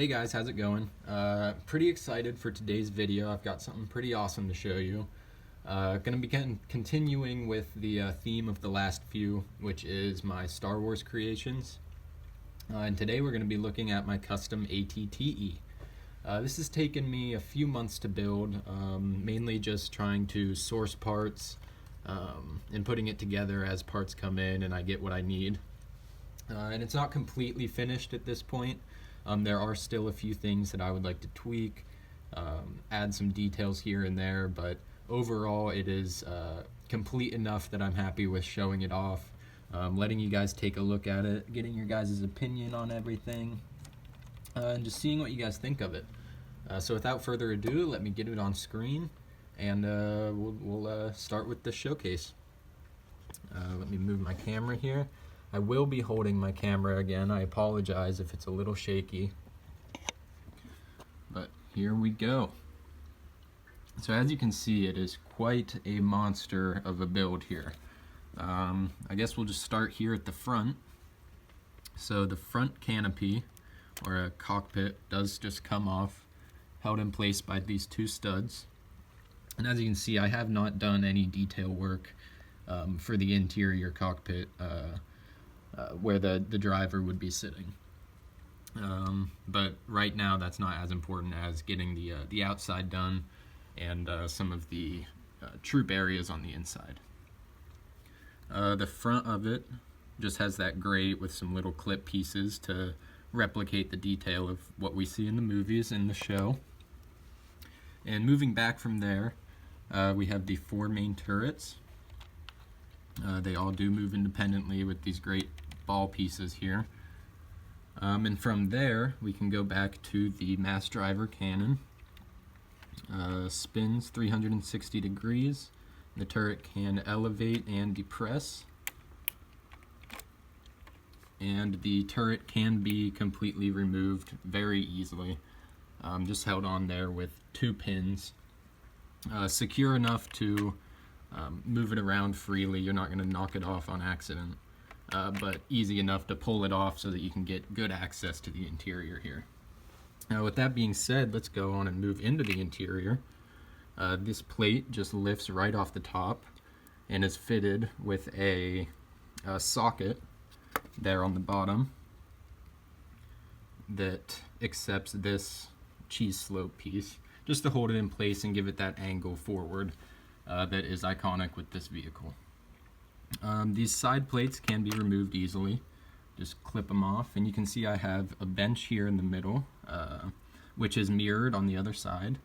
Hey guys, how's it going? Pretty excited for today's video. I've got something pretty awesome to show you. Gonna be continuing with the theme of the last few, which is my Star Wars creations. And today we're gonna be looking at my custom ATTE. This has taken me a few months to build, mainly just trying to source parts and putting it together as parts come in and I get what I need. And it's not completely finished at this point. There are still a few things that I would like to tweak, add some details here and there, but overall it is complete enough that I'm happy with showing it off, letting you guys take a look at it, getting your guys' opinion on everything, and just seeing what you guys think of it. So without further ado, let me get it on screen, and we'll start with the showcase. Let me move my camera here. I will be holding my camera again. I apologize if it's a little shaky. But here we go. So as you can see, it is quite a monster of a build here. I guess we'll just start here at the front. So the front canopy, or a cockpit, does just come off, held in place by these two studs. And as you can see, I have not done any detail work for the interior cockpit where the driver would be sitting. But right now that's not as important as getting the outside done and some of the troop areas on the inside. The front of it just has that grate with some little clip pieces to replicate the detail of what we see in the movies and the show. And moving back from there, we have the four main turrets. They all do move independently with these great ball pieces here. And from there, we can go back to the mass driver cannon. Spins 360 degrees. The turret can elevate and depress. And the turret can be completely removed very easily. Just held on there with two pins. Secure enough to move it around freely. You're not going to knock it off on accident. But easy enough to pull it off so that you can get good access to the interior here. Now with that being said, let's go on and move into the interior. This plate just lifts right off the top and is fitted with a socket there on the bottom that accepts this cheese slope piece just to hold it in place and give it that angle forward that is iconic with this vehicle. These side plates can be removed easily. Just clip them off, and you can see I have a bench here in the middle, which is mirrored on the other side,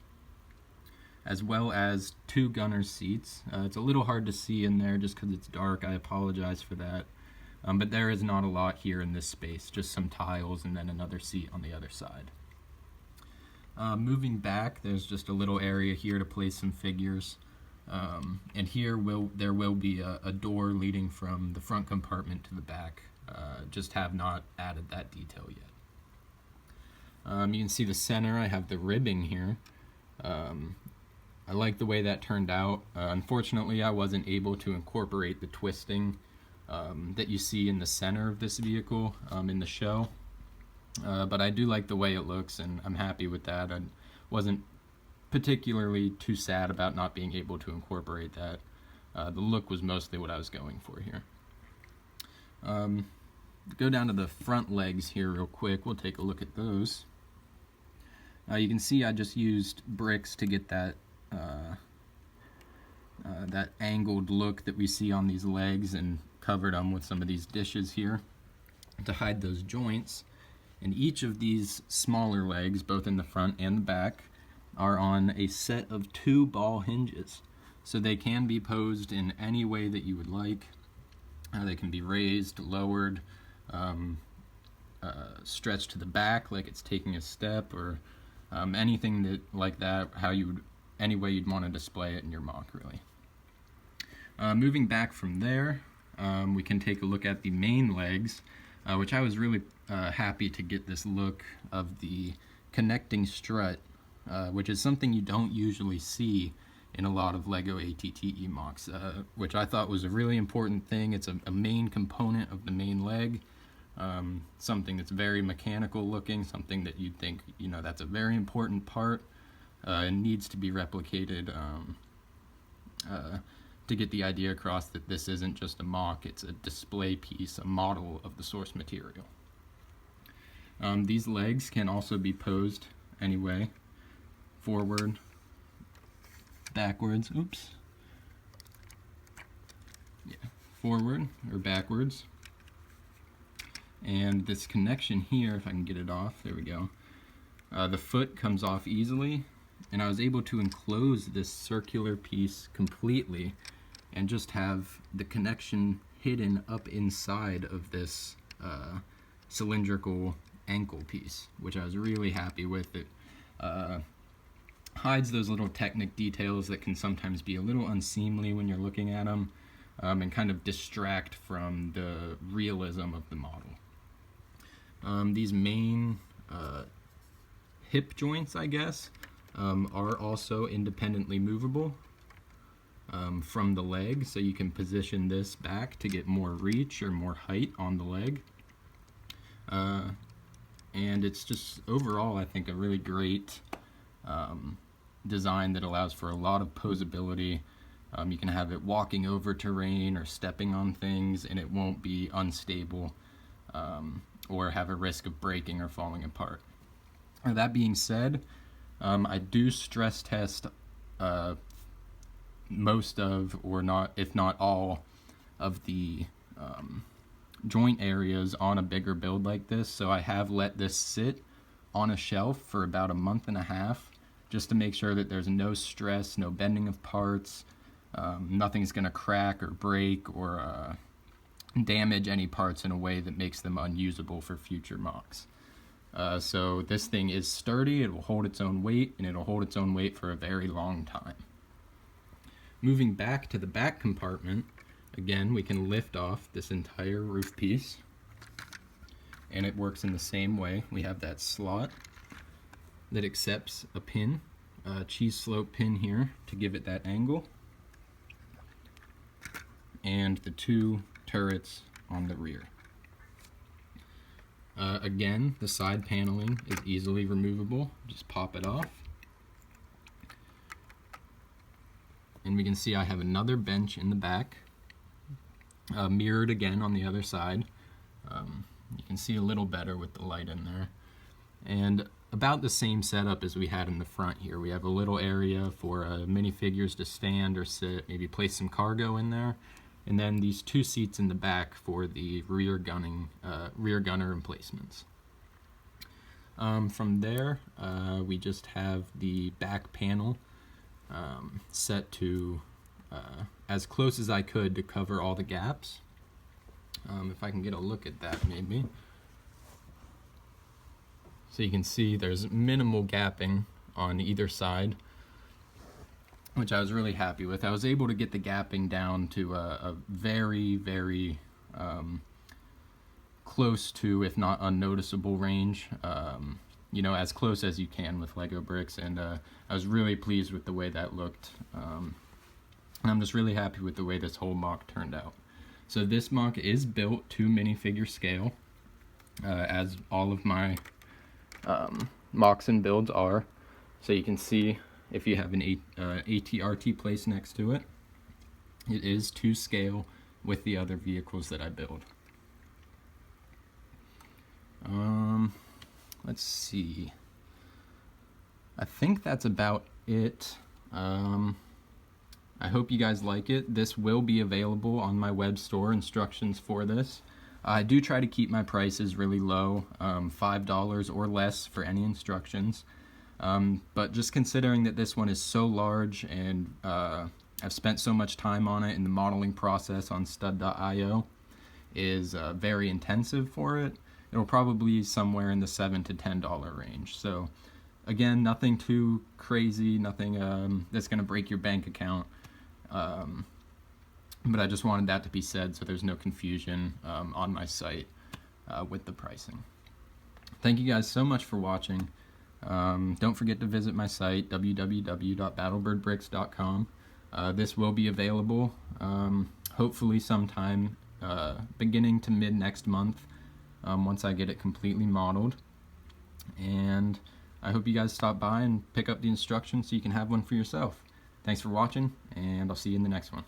as well as two gunner's seats. It's a little hard to see in there just because it's dark. I apologize for that. But there is not a lot here in this space, just some tiles and then another seat on the other side. Moving back, there's just a little area here to place some figures. And here there will be a door leading from the front compartment to the back. Just have not added that detail yet. You can see the center, I have the ribbing here. I like the way that turned out. Unfortunately, I wasn't able to incorporate the twisting that you see in the center of this vehicle in the show. But I do like the way it looks, and I'm happy with that. I wasn't particularly too sad about not being able to incorporate that. The look was mostly what I was going for here. Go down to the front legs here real quick. We'll take a look at those. You can see I just used bricks to get that that angled look that we see on these legs and covered them with some of these dishes here to hide those joints. And each of these smaller legs, both in the front and the back, are on a set of two ball hinges. So they can be posed in any way that you would like. They can be raised, lowered, stretched to the back like it's taking a step, or anything that like that, any way you'd want to display it in your mock, really. Moving back from there, we can take a look at the main legs, which I was really happy to get this look of the connecting strut, which is something you don't usually see in a lot of LEGO ATTE mocks, which I thought was a really important thing. It's a main component of the main leg, something that's very mechanical looking, something that you'd think, that's a very important part and needs to be replicated to get the idea across that this isn't just a mock, it's a display piece, a model of the source material. These legs can also be posed anyway, forward, backwards, forward or backwards. And this connection here, if I can get it off, there we go. The foot comes off easily, and I was able to enclose this circular piece completely and just have the connection hidden up inside of this cylindrical ankle piece, which I was really happy with. It hides those little technic details that can sometimes be a little unseemly when you're looking at them, and kind of distract from the realism of the model. These main hip joints, I guess, are also independently movable from the leg, so you can position this back to get more reach or more height on the leg. And it's just overall, I think, a really great design that allows for a lot of posability. You can have it walking over terrain or stepping on things, and it won't be unstable or have a risk of breaking or falling apart. That being said, I do stress test most of, or not, if not all, of the joint areas on a bigger build like this. So I have let this sit on a shelf for about a month and a half just to make sure that there's no stress, no bending of parts, nothing's going to crack or break or damage any parts in a way that makes them unusable for future mocks. So this thing is sturdy, it will hold its own weight, and it'll hold its own weight for a very long time. Moving back to the back compartment, again, we can lift off this entire roof piece, and it works in the same way. We have that slot that accepts a pin, a cheese slope pin here to give it that angle, and the two turrets on the rear. Again, the side paneling is easily removable. Just pop it off. And we can see I have another bench in the back, mirrored again on the other side. You can see a little better with the light in there. And about the same setup as we had in the front here. We have a little area for minifigures to stand or sit, maybe place some cargo in there. And then these two seats in the back for the rear gunner emplacements. From there, we just have the back panel set to as close as I could to cover all the gaps. If I can get a look at that, maybe. So you can see there's minimal gapping on either side, which I was really happy with. I was able to get the gapping down to a very, very close to, if not unnoticeable range, as close as you can with Lego bricks, and I was really pleased with the way that looked. And I'm just really happy with the way this whole mock turned out. So this mock is built to minifigure scale, as all of my mocks and builds are. So you can see, if you have an ATRT placed next to it, it is to scale with the other vehicles that I build. Let's see. I think that's about it. I hope you guys like it. This will be available on my web store, instructions for this. I do try to keep my prices really low, $5 or less for any instructions. But just considering that this one is so large and I've spent so much time on it, and the modeling process on stud.io is very intensive for it, it'll probably be somewhere in the $7 to $10 range. So again, nothing too crazy, nothing that's going to break your bank account. But I just wanted that to be said so there's no confusion on my site with the pricing. Thank you guys so much for watching. Don't forget to visit my site, www.battlebirdbricks.com. This will be available hopefully sometime beginning to mid next month. once I get it completely modeled. And I hope you guys stop by and pick up the instructions so you can have one for yourself. Thanks for watching, and I'll see you in the next one.